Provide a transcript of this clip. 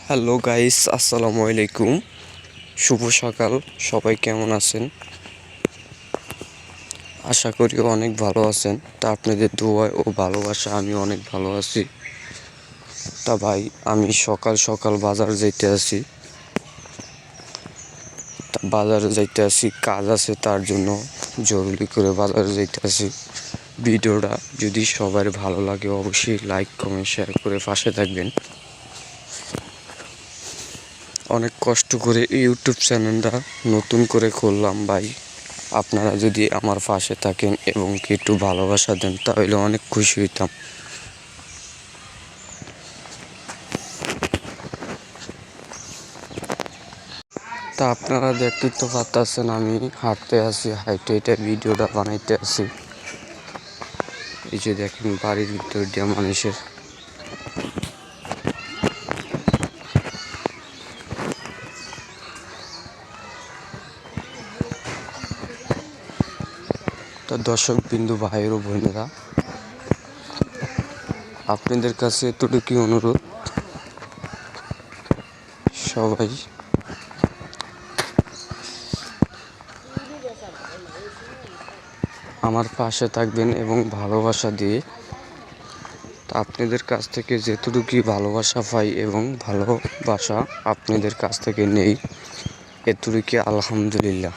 Hello guys, আসসালামু আলাইকুম। শুভ সকাল। সবাই কেমন আছেন? আশা করি অনেক ভালো আছেন। তা আপনাদের দোয়া ও ভালোবাসা আমি অনেক ভালো আছি। তা ভাই, আমি সকাল সকাল বাজার যাইতে আছি। বাজারে যাইতে আছি, কাজ আছে, তার জন্য জরুরি করে বাজারে যাইতে আছি। ভিডিওটা যদি সবার ভালো লাগে অবশ্যই লাইক কমেন্ট শেয়ার করে পাশে থাকবেন। অনেক কষ্ট করে ইউটিউব চ্যানেলটা নতুন করে খুললাম ভাই। আপনারা যদি আমার পাশে থাকেন এবং একটু ভালোবাসা দেন তাহলে অনেক খুশি হইতাম। তা আপনারা দেখতে তো পারতেছেন আমি হাঁটতে আছি, হাইটে হেঁটে ভিডিওটা বানাইতে আছি। এই যে দেখেন বাড়ির ভিতর দিয়ে মানুষের তা দর্শক বিন্দু ভাইয়ের ও বোনেরা, আপনাদের কাছে এতটুকু অনুরোধ, সবাই আমার পাশে থাকবেন এবং ভালোবাসা দিয়ে। আপনাদের কাছ থেকে যেতটুকু ভালোবাসা পাই এবং ভালোবাসা আপনাদের কাছ থেকে নেই, এতটুকু আলহামদুলিল্লাহ।